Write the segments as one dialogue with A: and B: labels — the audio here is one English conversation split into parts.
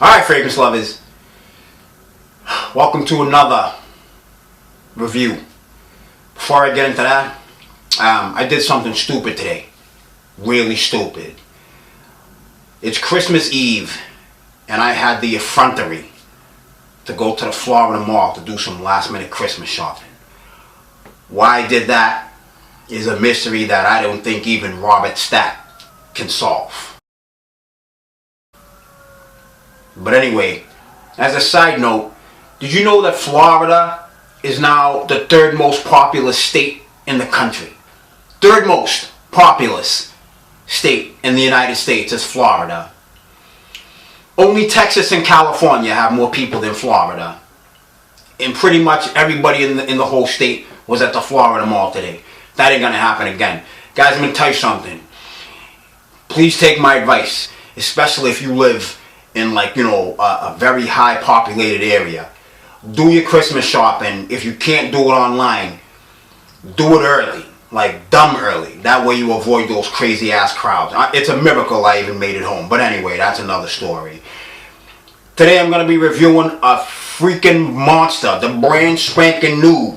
A: Alright, fragrance lovers, welcome to another review. Before I get into that, I did something stupid today. Really stupid. It's Christmas Eve, and I had the effrontery to go to the Florida Mall to do some last minute Christmas shopping. Why I did that is a mystery that I don't think even Robert Stack can solve. But anyway, as a side note, did you know that Florida is now the third most populous state in the country? Third most populous state in the United States is Florida. Only Texas and California have more people than Florida. And pretty much everybody in the whole state was at the Florida Mall today. That ain't gonna happen again. Guys, I'm gonna tell you something. Please take my advice, especially if you live in a very high populated area. Do your Christmas shopping. If you can't do it online, do it early, like dumb early. That way you avoid those crazy ass crowds. It's a miracle I even made it home. But anyway, that's another story. Today I'm going to be reviewing a freaking monster, the brand spanking new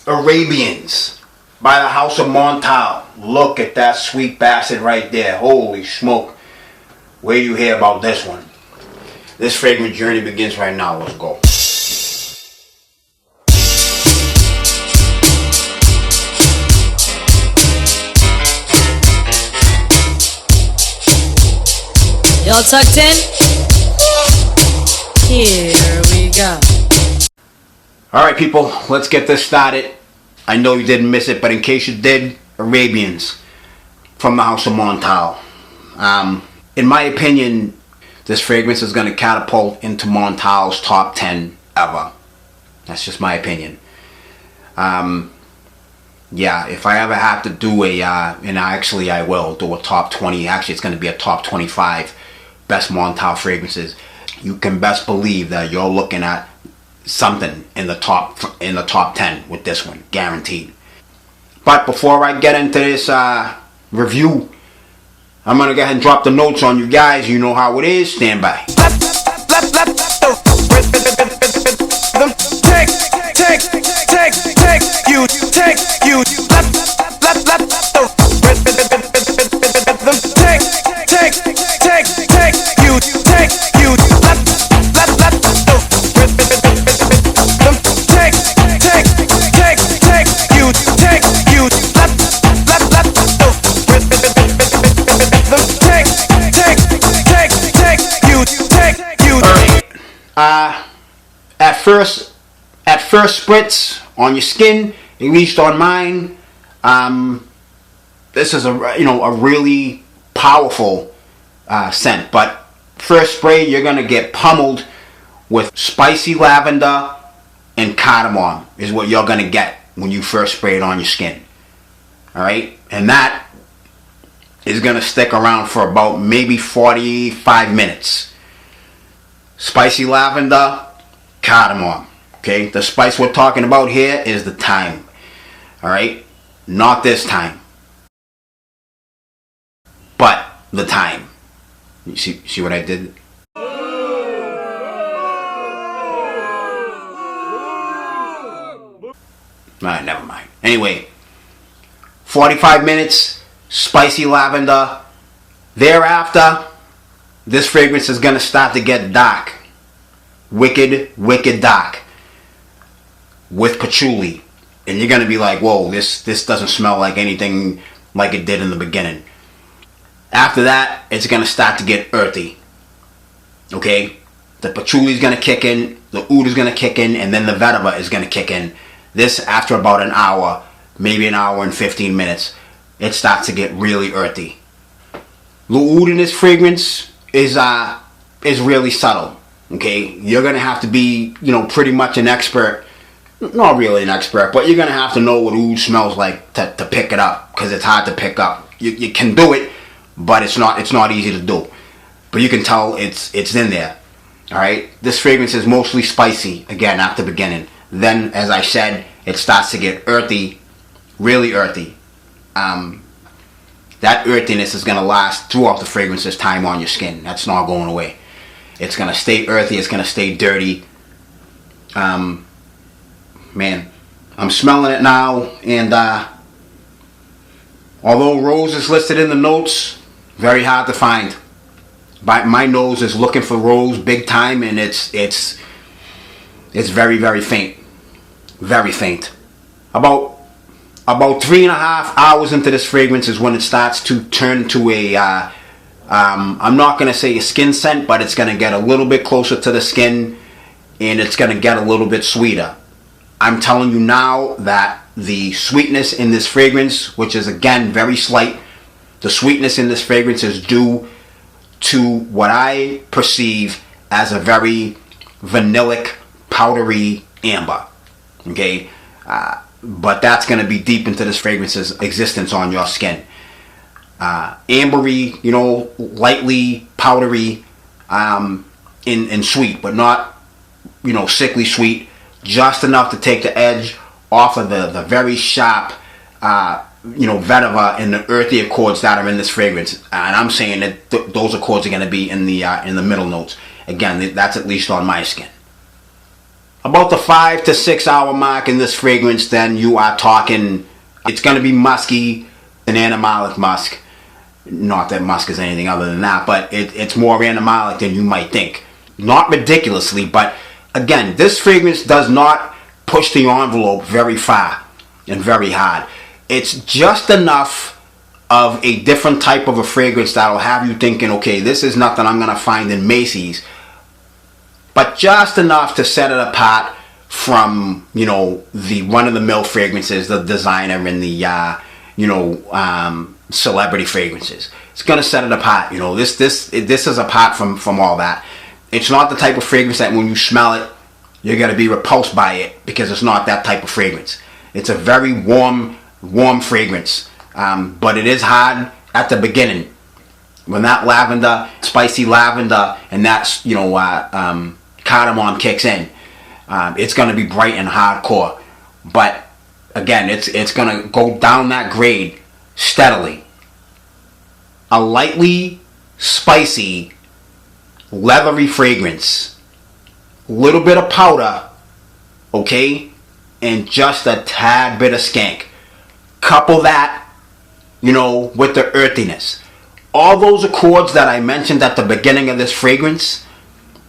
A: Arabians by the House of Montale. Look at that sweet bastard right there. Holy smoke. Where do you hear about this one? This fragrance journey begins right now. Let's go.
B: Y'all tucked in? Here we go.
A: Alright people, let's get this started. I know you didn't miss it, but in case you did, Arabians from the House of Montale. In my opinion, this fragrance is going to catapult into Montale's top 10 ever. That's just my opinion. Yeah, if I ever have to do and actually I will do a top 20, actually it's going to be a top 25 best Montale fragrances. You can best believe that you're looking at something in the top 10 with this one, guaranteed. But before I get into this review, I'm going to go ahead and drop the notes on you guys. You know how it is. Stand by. At first spritz on your skin, at least on mine, this is a really powerful scent. But first spray, you're gonna get pummeled with spicy lavender and cardamom is what you're gonna get when you first spray it on your skin. All right, and that is gonna stick around for about maybe 45 minutes. Spicy lavender, cardamom. Okay, the spice we're talking about here is the thyme. Alright, not this time, but the thyme. You see what I did? Alright, never mind. Anyway, 45 minutes, spicy lavender. Thereafter, this fragrance is going to start to get dark. Wicked, wicked dark. With patchouli. And you're going to be like, whoa, this doesn't smell like anything like it did in the beginning. After that, it's going to start to get earthy. Okay? The patchouli is going to kick in, the oud is going to kick in, and then the vetiver is going to kick in. This, after about an hour, maybe an hour and 15 minutes, it starts to get really earthy. The oud in this fragrance is really subtle. Okay? You're going to have to be, pretty much an expert. Not really an expert, but you're going to have to know what oud smells like to pick it up, because it's hard to pick up. You can do it, but it's not easy to do. But you can tell it's in there. Alright? This fragrance is mostly spicy, again, at the beginning. Then, as I said, it starts to get earthy, really earthy. That earthiness is going to last throughout the fragrance's time on your skin. That's not going away. It's gonna stay earthy. It's gonna stay dirty. Man, I'm smelling it now, and although rose is listed in the notes, very hard to find. My nose is looking for rose big time, and it's very, very faint. Very faint. About 3.5 hours into this fragrance is when it starts to turn to a I'm not going to say a skin scent, but it's going to get a little bit closer to the skin, and it's going to get a little bit sweeter. I'm telling you now that the sweetness in this fragrance, which is again very slight, the sweetness in this fragrance is due to what I perceive as a very vanillic, powdery amber. Okay? But that's going to be deep into this fragrance's existence on your skin. Ambery, lightly powdery, and sweet, but not, sickly sweet. Just enough to take the edge off of the very sharp, vetiver and the earthy accords that are in this fragrance. And I'm saying that those accords are going to be in the middle notes. Again, that's at least on my skin. About the 5 to 6 hour mark in this fragrance, then you are talking, it's going to be musky, an animalic musk. Not that musk is anything other than that, but it's more animalic than you might think. Not ridiculously, but again, this fragrance does not push the envelope very far and very hard. It's just enough of a different type of a fragrance that'll have you thinking, okay, this is nothing I'm going to find in Macy's. But just enough to set it apart from, the run-of-the-mill fragrances, the designer and the, celebrity fragrances. It's going to set it apart. This is apart from all that. It's not the type of fragrance that when you smell it, you're going to be repulsed by it, because it's not that type of fragrance. It's a very warm fragrance, but it is hard at the beginning. When that lavender, spicy lavender, and that, cardamom kicks in, it's going to be bright and hardcore. But again, it's going to go down that grade steadily. A lightly spicy, leathery fragrance, little bit of powder, okay, and just a tad bit of skank. Couple that, with the earthiness. All those accords that I mentioned at the beginning of this fragrance,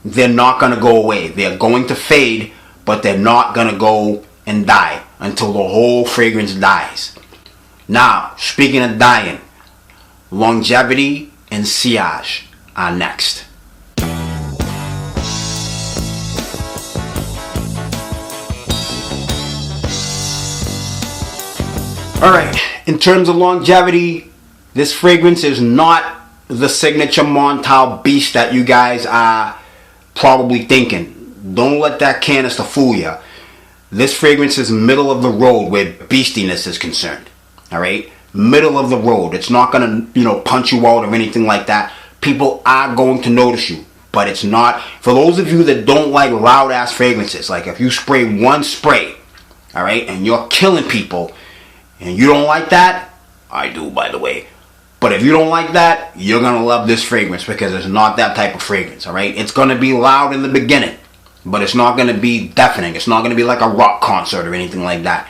A: they're not going to go away. They're going to fade, but they're not going to go and die until the whole fragrance dies. Now, speaking of dying, longevity and sillage are next. Alright, in terms of longevity, this fragrance is not the signature Montale beast that you guys are probably thinking. Don't let that canister fool you. This fragrance is middle of the road where beastiness is concerned. Alright? Middle of the road. It's not going to, punch you out or anything like that. People are going to notice you. But it's not. For those of you that don't like loud ass fragrances, like if you spray one spray, alright, and you're killing people, and you don't like that, I do, by the way. But if you don't like that, you're going to love this fragrance, because it's not that type of fragrance, alright? It's going to be loud in the beginning, but it's not going to be deafening. It's not going to be like a rock concert or anything like that.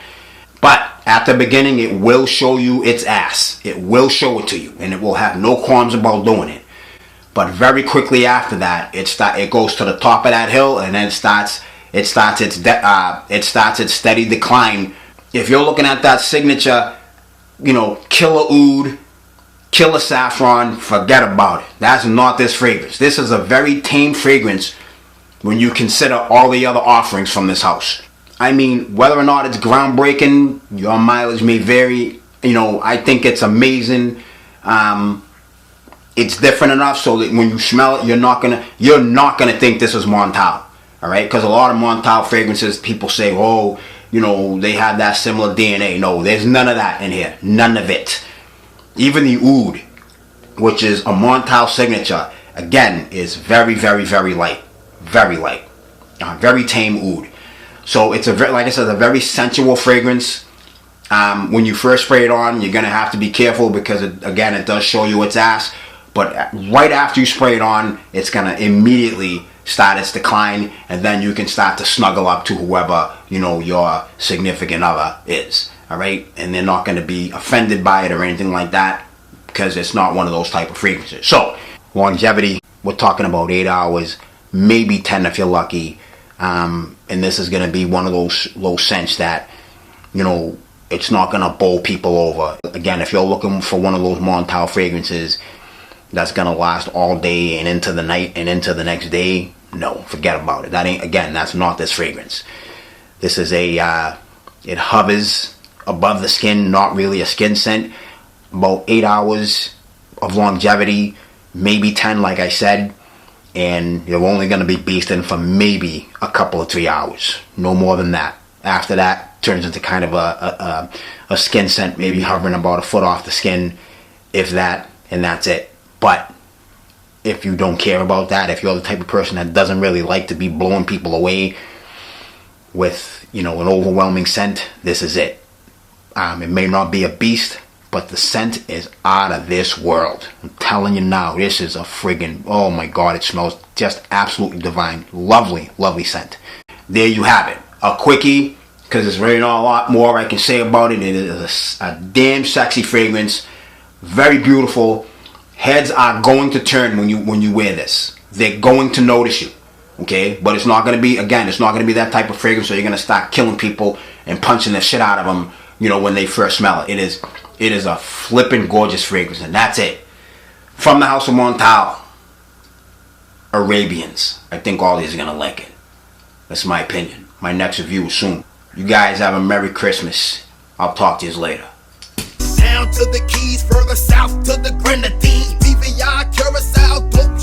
A: But at the beginning, it will show you its ass. It will show it to you, and it will have no qualms about doing it. But very quickly after that, it goes to the top of that hill, and then it starts its steady decline. If you're looking at that signature, killer oud, killer saffron, forget about it. That's not this fragrance. This is a very tame fragrance when you consider all the other offerings from this house. I mean, whether or not it's groundbreaking, your mileage may vary. I think it's amazing. It's different enough so that when you smell it, you're not gonna think this is Montale. All right, because a lot of Montale fragrances, people say, oh, they have that similar DNA. No, there's none of that in here. None of it. Even the oud, which is a Montale signature, again, is very, very, very light. Very light. Very tame oud. So it's like I said, a very sensual fragrance. When you first spray it on, you're going to have to be careful because, it does show you its ass. But right after you spray it on, it's gonna immediately start its decline, and then you can start to snuggle up to whoever, you know, your significant other is. All right, and they're not gonna be offended by it or anything like that, because it's not one of those type of fragrances. So longevity, we're talking about 8 hours, maybe 10 if you're lucky. And this is gonna be one of those low scents that, you know, it's not gonna bowl people over. Again, if you're looking for one of those Montale fragrances that's gonna last all day and into the night and into the next day, no, forget about it. That ain't, again, that's not this fragrance. This is a it hovers above the skin, not really a skin scent. About 8 hours of longevity, maybe 10 like I said, and you're only going to be beasting for maybe a couple of 3 hours, no more than that. After that, turns into kind of a skin scent, maybe hovering about a foot off the skin, if that, and that's it. But if you don't care about that, if you're the type of person that doesn't really like to be blowing people away with, you know, an overwhelming scent, this is it. It may not be a beast, but the scent is out of this world. I'm telling you now, this is a friggin', oh my god, it smells just absolutely divine. Lovely, lovely scent. There you have it. A quickie, because there's really not a lot more I can say about it. It is a damn sexy fragrance. Very beautiful. Heads are going to turn when you wear this. They're going to notice you. Okay? But it's not going to be, again, it's not going to be that type of fragrance so you're going to start killing people and punching the shit out of them, you know, when they first smell it. It is a flippin' gorgeous fragrance, and that's it. From the house of Montale, Arabians. I think all these are going to like it. That's my opinion. My next review is soon. You guys have a Merry Christmas. I'll talk to you later.
C: Down to the Keys, further south to the Grenadines. BVI, Curacao, don't